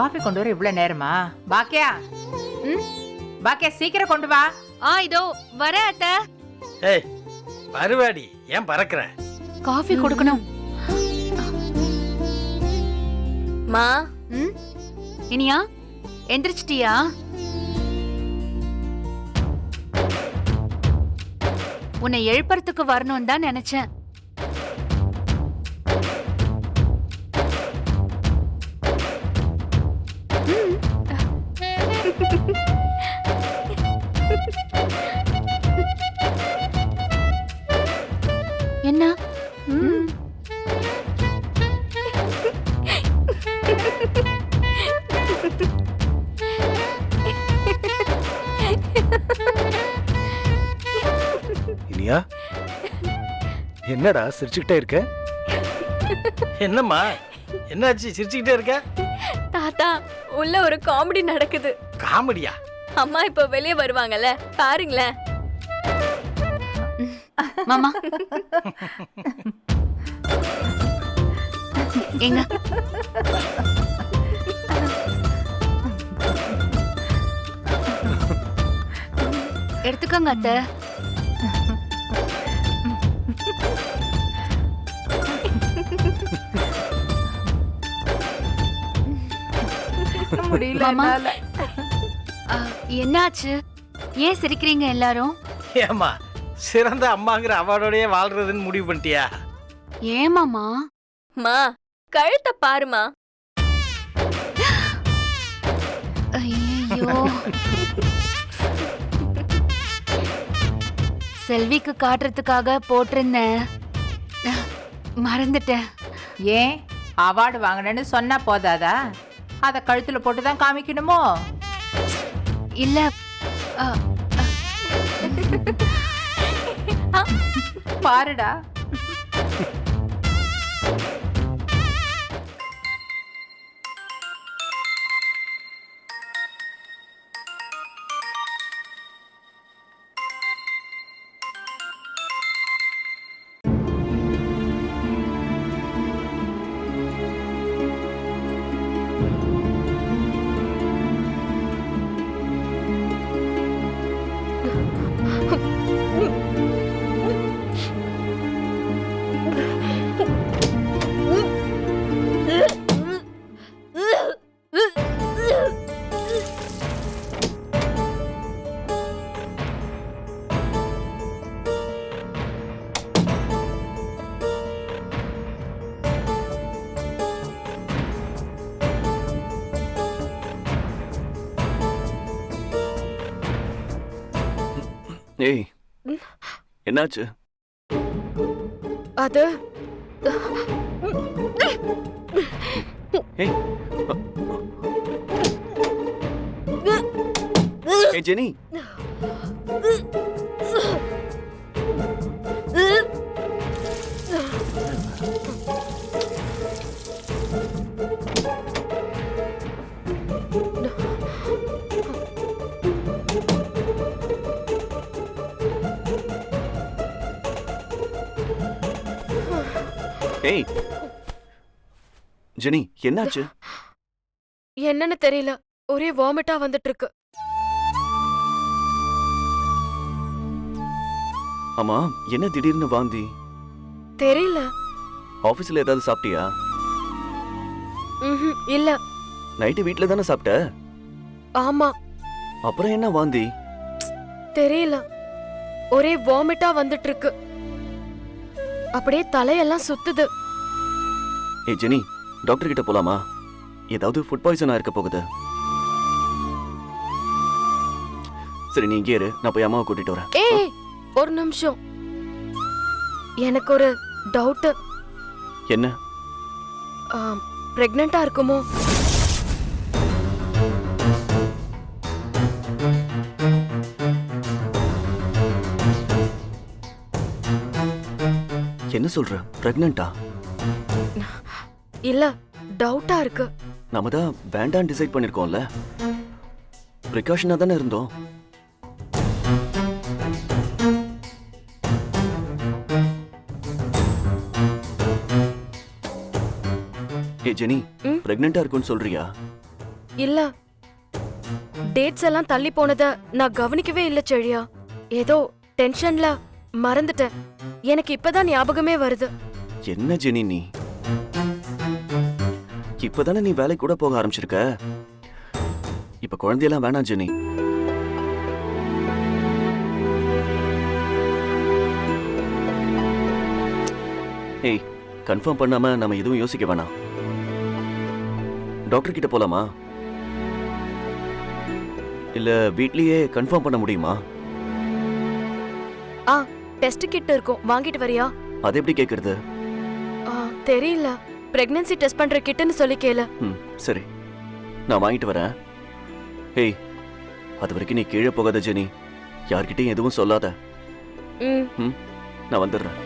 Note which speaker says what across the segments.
Speaker 1: Coffee கொண்டு வர இவ்வளவு நேரமா? பாக்கியா, பாக்கியா சீக்கிரம் கொண்டு வா.
Speaker 2: இதோ வர அத்தை.
Speaker 3: ஏய் பருவாடி, ஏன் பறக்குற?
Speaker 2: காஃபி கொடுக்கணும்.
Speaker 4: மா
Speaker 2: இனியா எந்திரிச்சிட்டியா? உன்னை எழுப்பறதுக்கு வரணும் தான் நினைச்சேன். என்ன?
Speaker 5: இனியா, என்னடா சிரிச்சுக்கிட்டே இருக்க?
Speaker 3: என்னம்மா என்னாச்சு சிரிச்சுக்கிட்டே இருக்க?
Speaker 4: தாத்தா, உள்ள ஒரு காமெடி நடக்குது.
Speaker 3: காமெடியா?
Speaker 4: அம்மா இப்ப வெளியே வருவாங்கல்ல, பாருங்களேன்.
Speaker 2: மாமா எங்க எடுத்துக்கோங்க அத்தை.
Speaker 1: முடியல
Speaker 2: மாமா.
Speaker 1: என்னால.
Speaker 2: என்னாச்சு? ஏன் சிரிக்கிறீங்க எல்லாரும்?
Speaker 3: ஏம்மா சிறந்த அம்மாங்கிற அவார்டோடயே வாழ்றதுன்னு முடிவு பண்ணிட்டியா?
Speaker 2: ஏன் மாமா?
Speaker 4: மா கழுத்தை பாருமா.
Speaker 2: ஐயோ, செல்விக்கு காட்டுறதுக்காக போட்டிருந்தேன், மறந்துட்டேன்.
Speaker 1: ஏன் அவார்டு வாங்கினேன்னு சொன்னா போதாதா? அத கழுத்துல போட்டுதான் காமிக்கணுமோ?
Speaker 2: இல்ல,
Speaker 1: பாருடா.
Speaker 5: ஏய், என்னாச்சு?
Speaker 4: அது
Speaker 5: ஏய், ஏய் ஜெனி, ஏய் ஜெனி, என்னாச்சு?
Speaker 4: என்னன்னு தெரியல, ஒரே வாமிட்டா வந்துட்டு இருக்கு.
Speaker 5: ஆமா, என்ன திடீர்னு வாந்தி?
Speaker 4: தெரியல.
Speaker 5: ஆபீஸ்ல ஏதாவது சாப்பிட்டியா?
Speaker 4: இல்ல.
Speaker 5: நைட்டு வீட்ல தானே சாப்பிட்ட?
Speaker 4: ஆமா.
Speaker 5: அப்புறம் என்ன வாந்தி?
Speaker 4: தெரியல, ஒரே வாமிட்டா வந்துட்டு இருக்கு. அப்படியே தலையெல்லாம் சுத்துது.
Speaker 5: ஏய் ஜெனி, டாக்டர் கிட்ட போலாமா? ஏதாவது ஃபுட் பாய்சனா இருக்க போகுது. சரி, நீ இங்கே இரு, நான் போய் அம்மாவை கூட்டிட்டு வரேன்.
Speaker 4: ஏய், ஒரு நிமிஷம். எனக்கு ஒரு டவுட்.
Speaker 5: என்ன?
Speaker 4: பிரெக்னண்டா இருக்குமோ?
Speaker 5: என்ன சொல்ற? பிரெக்னண்டா?
Speaker 4: இல்ல, டவுட்டா இருக்கு.
Speaker 5: நாம தான் வேண்டாம் டிசைட் பண்ணிருக்கோம்ல. பிரிகாஷனா தானே இருந்தோம். ஏ ஜெனி, பிரெக்னண்டா இருக்குன்னு சொல்றியா?
Speaker 4: இல்ல டேட்ஸ் எல்லாம் தள்ளி போனத நான் கவனிக்கவே இல்ல செழியா. ஏதோ டென்ஷன்ல மறந்துட்டேன். எனக்கு இப்பதான் ஞாபகமே வருது.
Speaker 5: என்ன ஜெனி நீ இப்பதானே நீ வேலைக்கு கூட போக ஆரம்பிச்சிருக்க. இப்ப குழந்தையெல்லாம் வேணாம் ஜெனி. ஏய், கன்ஃபார்ம் பண்ணாம நம்ம எதுவும் யோசிக்க வேணாம். டாக்டர் கிட்ட போலாமா? இல்ல வீட்லயே கன்ஃபார்ம் பண்ண முடியுமா?
Speaker 4: டெஸ்ட் கிட் இருக்கும், வாங்கிட்டு வரியா?
Speaker 5: அது எப்படி கேக்குறது?
Speaker 4: தெரியல, பிரெக்னன்சி டெஸ்ட் பண்ற கிட்னு சொல்லி கேளு.
Speaker 5: சரி, நான் வாங்கிட்டு வரேன். ஏய், அது வரைக்கும் நீ கீழே போகாத ஜெனி. யார்கிட்டயும் எதுவும் சொல்லாத. நான் வந்துடுறேன்.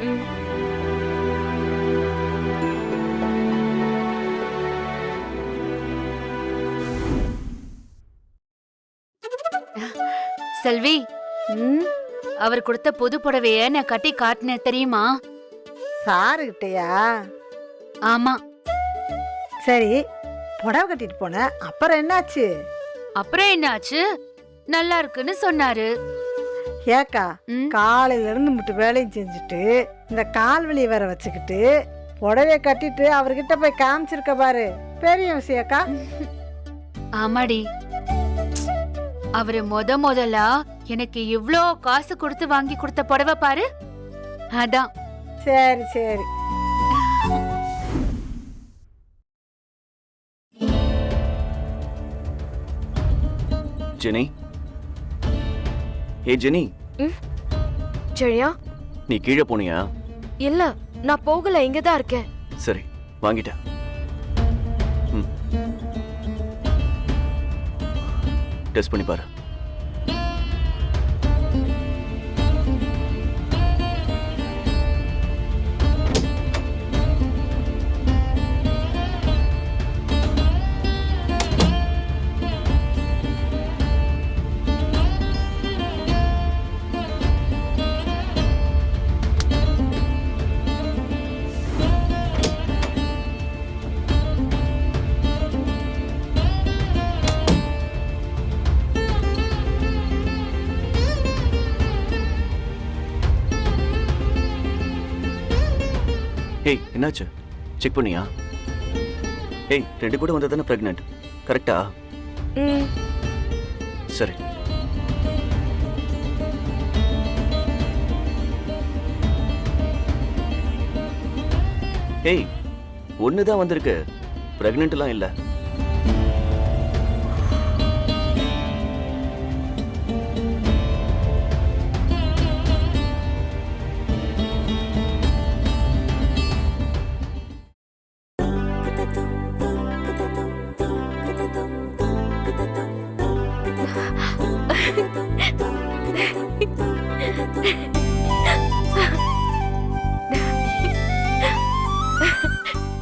Speaker 2: செல்வி, அவர் கொடுத்த புது புடவைய நான் கட்டி காட்டினேன் தெரியுமா?
Speaker 6: சாருகிட்டயா?
Speaker 2: ஆமா.
Speaker 6: சரி, புடவை கட்டிட்டு போன, அப்புறம் என்னாச்சு?
Speaker 2: அப்புறம் என்னாச்சு? நல்லா இருக்குன்னு சொன்னாரு.
Speaker 6: ஏக்கா, காலையில இருந்து மட்டும் வேலையும் செஞ்சுட்டு இந்த கால் வலி வேற வச்சுக்கிட்டு புடவைய கட்டிட்டு அவர்கிட்ட போய் காமிச்சிருக்க பாரு, பெரிய விஷயக்கா.
Speaker 2: ஆமாடி, அவரு முதலா எனக்கு இவ்ளோ காசு கொடுத்து வாங்கி கொடுத்த புடவை பாரு, அதான்.
Speaker 6: சரி சரி.
Speaker 5: ஜெனி, ஏ ஜெனி,
Speaker 4: செழியா,
Speaker 5: நீ கீழே போனியா?
Speaker 4: இல்ல, நான் போகல, இங்கதான் இருக்கேன்.
Speaker 5: சரி, வாங்கிட்டேன். டெஸ்ட் பண்ணி பாரு. ஏய், என்னாச்சு? செக் பண்ணியா? ஏய், 2 கூட வந்ததானே பிரெக்னன்ட், கரெக்டா? சரி. ஏய், 1 தான் வந்திருக்கு, பிரெக்னன்ட்லாம் இல்ல.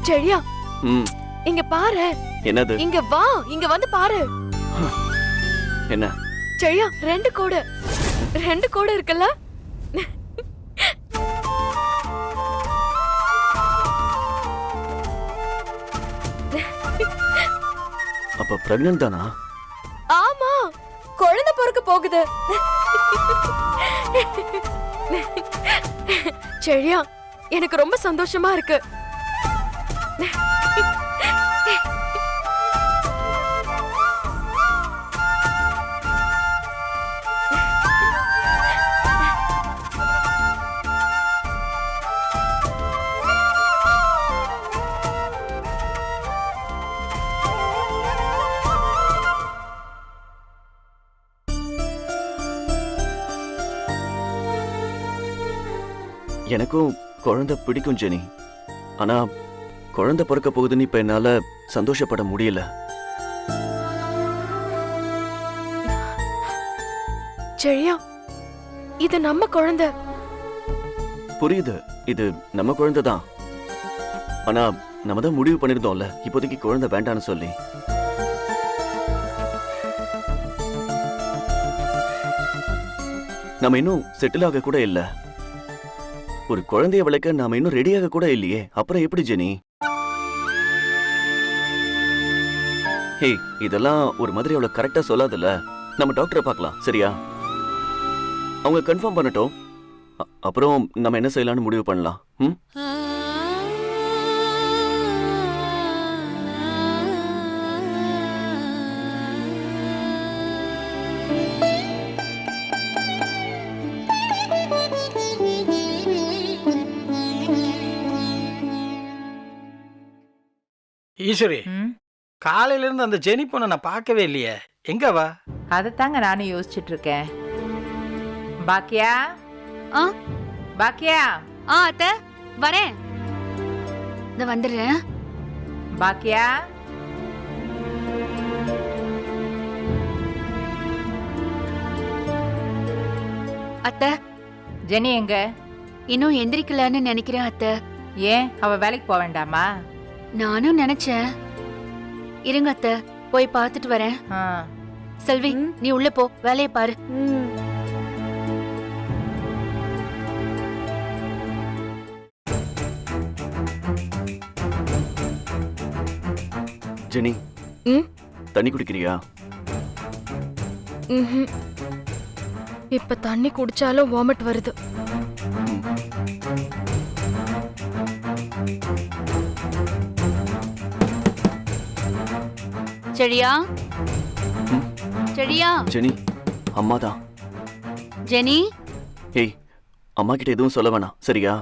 Speaker 4: செழியா, இங்க பாரு.
Speaker 5: என்னது?
Speaker 4: இங்க வா, இங்க வந்து பாரு.
Speaker 5: என்ன?
Speaker 4: செழியா, 2 கோடு இருக்குல்ல?
Speaker 5: அப்ப பிரெக்னன்ட் தானா?
Speaker 4: ஆமா, குழந்தை பிறக்க போகுது. செழியா, எனக்கு ரொம்ப சந்தோஷமா இருக்கு.
Speaker 5: எனக்கும் குழந்தை பிடிக்கும் ஜெனி. ஆனா குழந்தை பிறக்க போகுதுன்னு இப்ப என்னால சந்தோஷப்பட முடியல.
Speaker 4: செழியா, இது நம்ம குழந்தை.
Speaker 5: புரியுது, இது நம்ம குழந்தை தான். ஆனா நம்ம தான் முடிவு பண்ணிருந்தோம்ல இப்போதைக்கு குழந்தை வேண்டான்னு சொல்லி. நம்ம இன்னும் செட்டில் ஆக கூட இல்ல. ஒரு குழந்தைய வளர்க்க நாம இன்னும் ரெடியாக கூட இல்லையே, அப்புறம் எப்படி ஜெனி? ஹே, இதெல்லாம் ஒரு மாதிரி அவளை கரெக்டா சொல்லாதல்ல. நம்ம டாக்டரை பார்க்கலாம், சரியா? அவங்க கன்ஃபார்ம் பண்ணட்டும். அப்புறம் நம்ம என்ன செய்யலாம்னு முடிவு பண்ணலாம். ம்?
Speaker 3: ஈஸ்வரி,
Speaker 1: ம்
Speaker 3: காலையில இருந்து அந்த ஜெனி பொண்ணை நான் பார்க்கவே இல்லையே. எங்க வா?
Speaker 1: அதைத்தாங்க நானும் யோசிச்சுட்டு இருக்கேன். பாக்கியா,
Speaker 2: ஆ
Speaker 1: பாக்கியா,
Speaker 2: ஆ அத்தை வரேன். இந்த வந்துடுறேன்.
Speaker 1: பாக்கியா.
Speaker 2: அத்தை
Speaker 1: ஜெனி எங்க?
Speaker 2: இன்னும் எந்திரிக்கலன்னு நினைக்கிறேன் அத்தை.
Speaker 1: ஏன் அவ வேலைக்கு போக வேண்டாமா?
Speaker 2: நானும் நினைச்சேன். இருங்க அத்தை, போய் பார்த்துட்டு வரேன்.
Speaker 1: ஆ,
Speaker 2: செல்வி, நீ உள்ள போ, வேலையை பாரு.
Speaker 6: ம்.
Speaker 5: ஜெனி,
Speaker 4: ம்?
Speaker 5: தண்ணி குடிக்கிறியா?
Speaker 4: ம்ஹும். இப்ப தண்ணி குடிச்சாலும் வாமிட் வருது.
Speaker 2: செழியா, செழியா,
Speaker 5: ஜெனி, அம்மாதான்.
Speaker 2: ஜெனி,
Speaker 5: ஏய், அம்மா கிட்ட எதுவும் சொல்ல வேணாம், சரியா?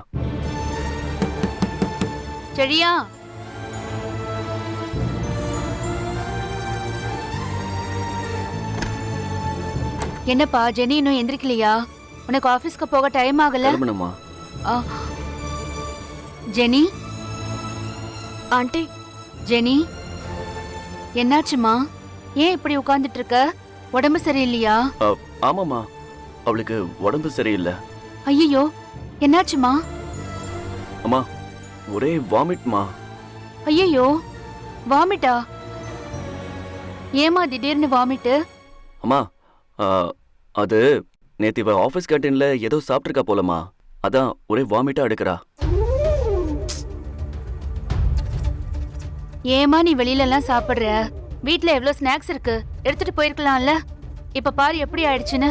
Speaker 2: செழியா. என்னப்பா ஜெனி இன்னும் எந்திரிக்கலையா? உனக்கு ஆபீஸ்க்கு போக டைம் ஆகல?
Speaker 5: கிளம்பணுமா?
Speaker 2: ஆ. ஜெனி,
Speaker 4: ஆண்டி,
Speaker 2: ஜெனி, என்னாச்சுமா? ஏன் இப்படி உட்கார்ந்துட்டு இருக்க? உடம்பு சரியில்லையா?
Speaker 5: ஆமாம்மா, அவளுக்கு உடம்பு சரியில்லை.
Speaker 2: ஐயோ, என்னாச்சுமா?
Speaker 5: அம்மா, ஒரே வாமிட்மா.
Speaker 2: ஐயோ, வாமிட்டா? ஏமா திடீர்னு வாமிட்டு?
Speaker 5: அம்மா, அது நேத்து இவ ஆபீஸ் கேண்டீன்ல ஏதோ சாப்பிட்டிருக்கா போலமா, அதான் ஒரே வாமிட்டா எடுக்கிறா.
Speaker 2: ஏமா நீ வெளியில எல்லாம் சாப்பிடுற? வீட்ல எவ்வளவு ஸ்நாக்ஸ் இருக்கு, எடுத்துட்டு போயிருக்கலாம்ல. இப்ப பாரு எப்படி ஆயிடுச்சுன்னு.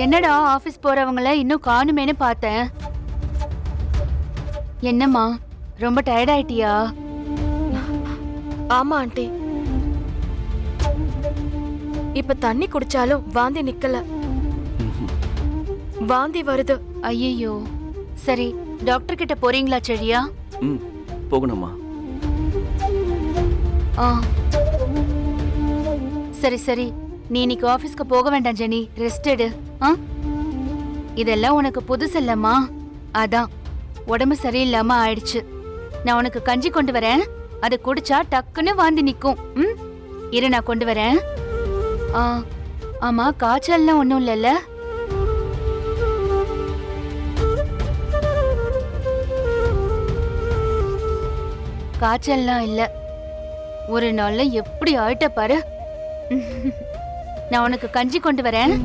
Speaker 2: என்னடா ஆபீஸ் போறவங்கள இன்னும் காணுமேன்னு பார்த்தேன். என்னம்மா, ரொம்ப டயர்ட் ஆயிட்டியா?
Speaker 4: ஆமா ஆண்டி. இப்ப தண்ணி குடிச்சாலும் வாந்தி நிக்கல. வாந்தி வருது.
Speaker 2: ஐயோ, சரி டாக்டர் கிட்ட போறீங்களா செழியா?
Speaker 5: ம், போகணுமா?
Speaker 2: ஆ, சரி சரி, நீ இன்னைக்கு ஆபீஸ்க்கு போக வேண்டாம் ஜெனி, ரெஸ்ட் எடு. ஆ, இதெல்லாம் உனக்கு புதுசு இல்லம்மா, அதான் உடம்பு சரியில்லாம ஆயிடுச்சு. நான் உனக்கு கஞ்சி கொண்டு வரேன், அதை குடிச்சா டக்குன்னு வாந்தி நிக்கும். ம், இரு நான் கொண்டு வரேன். ஆ, ஆமா, காய்ச்சல்லாம் ஒண்ணும் இல்லைல்ல? காய்ச்சல்லாம் இல்ல. ஒரு நாள்ல எப்படி ஆயிட்ட பாரு. நான் உனக்கு கஞ்சி கொண்டு வரேன்.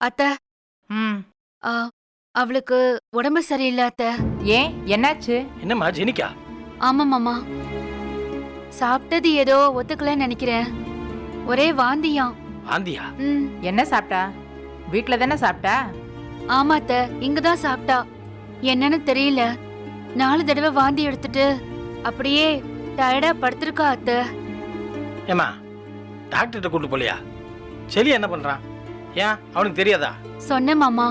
Speaker 2: அத்தை,
Speaker 1: ம்.
Speaker 2: அவளுக்கு உடம்பு சரியில்லை அத்தை.
Speaker 1: ஏன் என்னாச்சு?
Speaker 3: என்னம்மா ஜெனிக்கா?
Speaker 2: ஆமா மாமா, சாப்பிட்டது ஏதோ ஒத்துக்கலன்னு நினைக்கிறேன். ஒரே வாந்தியாம்.
Speaker 3: வாந்தியா?
Speaker 2: ம்,
Speaker 1: என்ன சாப்பிட்டா? வீட்ல தானே சாப்பிட்டா?
Speaker 2: ஆமா அத்தை, இங்கதான் சாப்பிட்டா. என்னன்னு தெரியல, 4 தடவை வாந்தி எடுத்துட்டு அப்படியே டயர்டா படுத்திருக்கா அத்தை.
Speaker 3: ஏமா, டாக்டர்கிட்ட கூட்டு போலியா? செலி என்ன பண்றான்? ஏன் அவனுக்கு தெரியாதா?
Speaker 2: சொன்னேன் மாமா,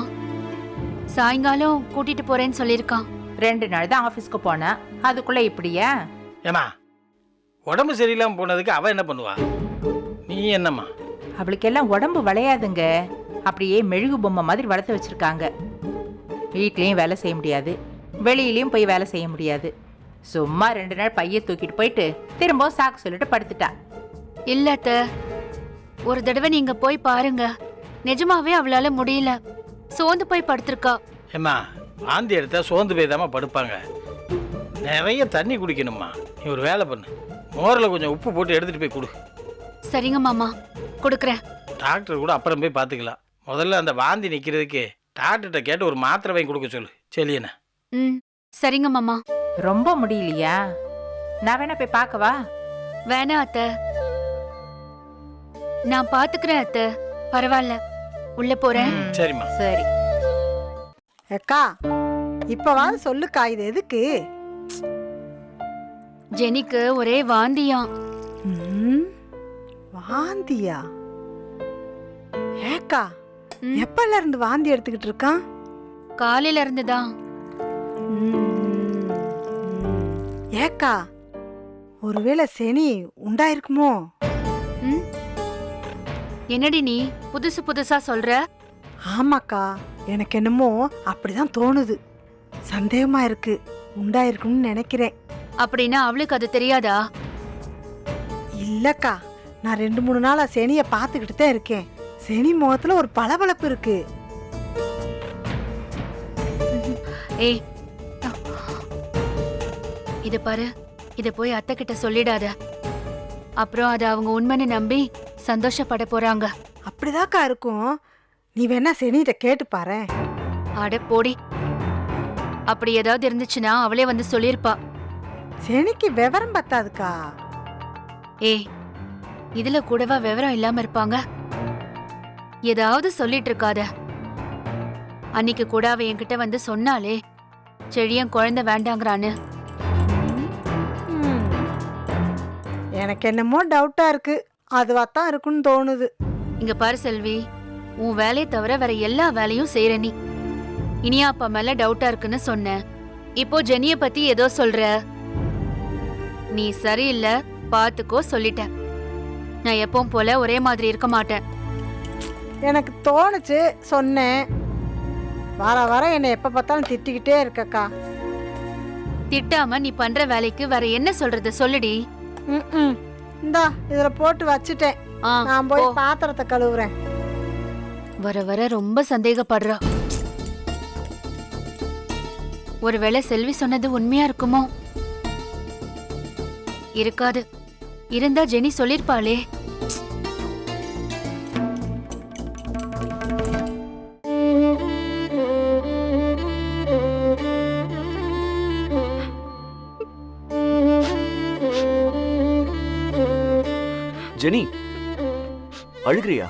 Speaker 2: சாயங்காலம் கூட்டிட்டு போறேன்னு சொல்லிருக்கான்.
Speaker 1: 2 நாள் தான் ஆபீஸ்க்கு போனா, அதுக்குள்ள இப்படியா?
Speaker 3: ஏமா, உடம்பு சரியில்லாம போனதுக்கு அவ என்ன பண்ணுவா? நீ என்னம்மா?
Speaker 1: அவளுக்கெல்லாம் உடம்பு வளையாதுங்க. அப்படியே மெழுகு பொம்மை மாதிரி வளர்த்து வச்சிருக்காங்க. வீட்லேயும் வேலை செய்ய முடியாது, வெளியிலயும் போய் வேலை செய்ய முடியாது. சும்மா 2 நாள் பைய தூக்கிட்டு போயிட்டு திரும்ப சாக்கு சொல்லிட்டு படுத்துட்டா.
Speaker 2: இல்ல அத்தை, ஒரு தடவை நீங்க போய் பாருங்க. நிஜமாவே அவளால முடியல, சோர்ந்து போய் படுத்திருக்கா.
Speaker 3: ஏம்மா வாந்தி எடுத்தா சோர்ந்து போய் தாம்மா படுப்பாங்க. நிறைய தண்ணி குடிக்கணும்மா. நீ ஒரு வேலை பண்ணு, மோரில் கொஞ்சம் உப்பு போட்டு எடுத்துகிட்டு போய் கொடு.
Speaker 2: சரிங்க மாமா, கொடுக்குறேன்.
Speaker 3: டாக்டர் கூட அப்புறம் போய் பார்த்துக்கலாம். முதல்ல அந்த வாந்தி நிற்கிறதுக்கு டாக்டர்கிட்ட கேட்டு ஒரு மாத்திரை வாங்கி கொடுக்க சொல்லு. செலியண்ணே.
Speaker 2: ம், சரிங்க மாமா.
Speaker 1: ரொம்ப முடியலையா? நான் வேணா போய் பார்க்கவா?
Speaker 2: வேணாம் அத்தை, நான் பாத்துக்கிறேன் அத்தை, பரவாயில்ல. உள்ள போறேன்.
Speaker 3: சரிம்மா.
Speaker 1: சரி.
Speaker 6: ஏக்கா இப்பவாது சொல்லுக்கா, இது எதுக்கு?
Speaker 2: ஜெனிக்கு ஒரே வாந்தியாம்.
Speaker 6: ம், வாந்தியா? ஏக்கா
Speaker 2: ம்.
Speaker 6: எப்பல இருந்து வாந்தி எடுத்துக்கிட்டு இருக்கான்?
Speaker 2: காலையில இருந்துதான்.
Speaker 6: ஏக்கா ஒருவேளை சனி உண்டாயிருக்குமோ?
Speaker 2: ம்? என்னடி நீ புதுசு புதுசா சொல்ற?
Speaker 6: ஆமாக்கா, எனக்கு என்னமோ அப்படிதான் தோணுது. சந்தேகமா இருக்கு, உண்டாயிருக்கும்னு நினைக்கிறேன்.
Speaker 2: அப்படின்னா அவளுக்கு அது தெரியாதா?
Speaker 6: இல்லக்கா, நான் 2-3 நாளா சனியை பார்த்துக்கிட்டு தான் இருக்கேன். சனி முகத்துல ஒரு பளபளப்பு இருக்கு.
Speaker 2: ஏய், இத பாரு, இத போய் அத்தை கிட்ட சொல்லிடாத. அப்புறம் அது அவங்க உண்மைன்னு நம்பி சந்தோஷப்பட போறாங்க.
Speaker 6: அப்படிதாக்கா இருக்கும். நீ வேணா சனிகிட்ட கேட்டு பாரு.
Speaker 2: அட போடி, அப்படி ஏதாவது இருந்துச்சுன்னா அவளே வந்து சொல்லிருப்பா.
Speaker 6: சனிக்கு விவரம் பத்தாதுக்கா.
Speaker 2: ஏய், இதுல கூடவா விவரம் இல்லாம இருப்பாங்க? ஏதாவது சொல்லிட்டு இருக்காத. அன்னைக்கு கூட அவ என்கிட்ட வந்து சொன்னாலே, செழியன் குழந்தை வேண்டாங்கிறான்னு.
Speaker 6: ம். எனக்கு என்னமோ டவுட்டா இருக்கு. அதுவாத்தான் இருக்குன்னு தோணுது.
Speaker 2: இங்க பாரு செல்வி, உன் வேலையை தவிர வேற எல்லா வேலையும் செய்யற நீ. இனியா அப்பா மேல டவுட்டா இருக்குன்னு சொன்ன, இப்போ ஜெனிய பத்தி ஏதோ சொல்ற. நீ சரியில்லை, பாத்துக்கோ சொல்லிட்டேன். நான் எப்பவும் போல ஒரே மாதிரி இருக்க மாட்டேன்.
Speaker 6: எனக்கு தோணுச்சு, சொன்னேன். வர வர என்னை எப்ப பார்த்தாலும் திட்டிக்கிட்டே இருக்கக்கா.
Speaker 2: திட்டாம நீ பண்ற வேலைக்கு வேற என்ன சொல்றது சொல்லுடி.
Speaker 6: ம், இந்தா இதுல போட்டு வச்சுட்டேன்.
Speaker 2: ஆ,
Speaker 6: நான் போய்
Speaker 2: போ.
Speaker 6: பாத்திரத்தை கழுவுறேன்.
Speaker 2: வர வர ரொம்ப சந்தேகப்படுறா. ஒருவேளை செல்வி சொன்னது உண்மையா இருக்குமோ? இருக்காது. இருந்தா ஜெனி சொல்லிருப்பாளே.
Speaker 5: ஜெனி, அழுகிறியா?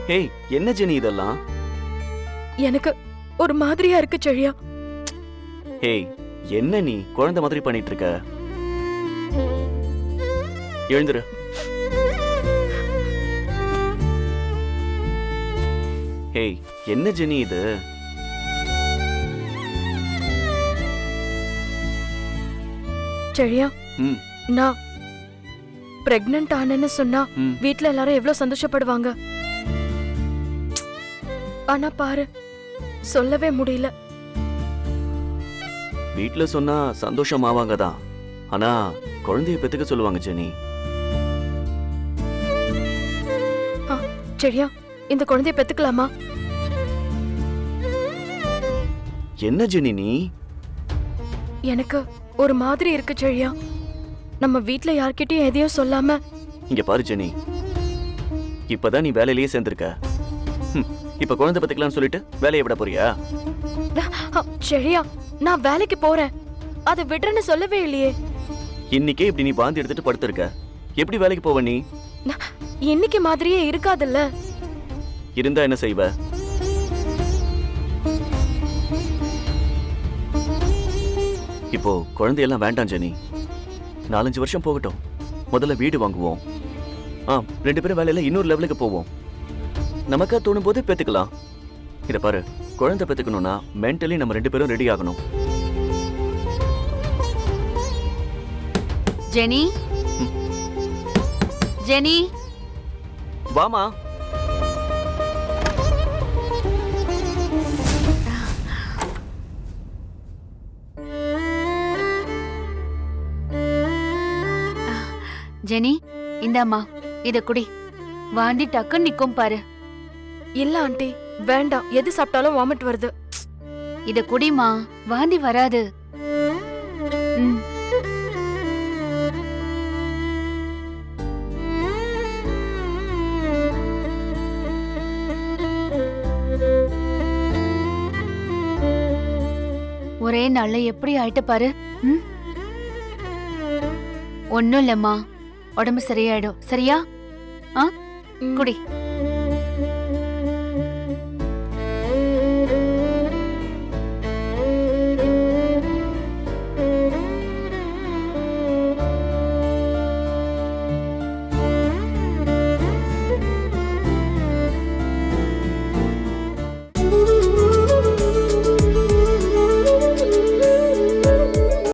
Speaker 5: ஹேய், என்ன ஜெனி இதெல்லாம்?
Speaker 4: எனக்கு ஒரு மாதிரியா இருக்கு செழியா.
Speaker 5: ஹேய், என்ன நீ குழந்தை மாதிரி பண்ணிட்டு இருக்க? எழுந்துரு. ஹேய், என்ன ஜெனி இது?
Speaker 4: செழியா,
Speaker 5: ம்,
Speaker 4: நான் பிரெக்னன்ட் ஆனேன்னு சொன்னா
Speaker 5: ம்.
Speaker 4: வீட்ல எல்லாரும் எவ்வளவு சந்தோஷப்படுவாங்க. ஆனா பாரு, சொல்லவே முடியல.
Speaker 5: வீட்ல சொன்னா சந்தோஷம் ஆவாங்க தான். ஆனா குழந்தைய பெத்துக்க சொல்லுவாங்க ஜெனி.
Speaker 4: செழியா, இந்த குழந்தைய பெத்துக்கலாமா?
Speaker 5: என்ன ஜெனி நீ?
Speaker 4: எனக்கு ஒரு மாதிரி இருக்கு செழியா. நம்ம வீட்ல யார்கிட்டயும் எதையும் சொல்லாம.
Speaker 5: இங்க பாரு ஜெனி, இப்பதான் நீ வேலையிலேயே சேர்ந்திருக்க. இப்ப குழந்தை பெத்துக்கலாம்னு சொல்லிட்டு வேலையை விட போறியா?
Speaker 4: செழியா, நான் வேலைக்கு போறேன், அதை விடுறேன்னு சொல்லவே இல்லையே.
Speaker 5: இன்னைக்கே இப்படி நீ வாந்தி எடுத்துட்டு படுத்திருக்க, எப்படி வேலைக்கு போவ நீ?
Speaker 4: இன்னைக்கு மாதிரியே இருக்காதுல்ல.
Speaker 5: இருந்தா என்ன செய்வ? இப்போ குழந்தையெல்லாம் வேண்டாம் ஜெனி. 4-5 வருஷம் போகட்டும். முதல்ல வீடு வாங்குவோம். 2 பேரும் வேலையில இன்னொரு லெவலுக்கு போவோம். நமக்கா தோணும் போது பெத்துக்கலாம். இத பாரு, குழந்தை பெத்துக்கணும்னா மென்டலி நம்ம 2 பேரும் ரெடி ஆகணும்.
Speaker 2: ஜெனி, ஜெனி,
Speaker 5: வாமா.
Speaker 2: ஜெனி இந்தாம்மா இத குடி. வாந்தி டக்குன்னு நிக்கும் பாரு.
Speaker 4: இல்ல ஆண்டி, வேண்டாம். எது சாப்பிட்டாலும் வாமிட் வருது.
Speaker 2: இத குடிமா, வாந்தி வராது. ம். ஒரே நாள்ல எப்படி ஆயிட்ட பாரு. ம்? ஒண்ணும் இல்லம்மா, உடம்பு சரியாயிடும். சரியா? ஆ,
Speaker 4: ம்.
Speaker 2: குடி.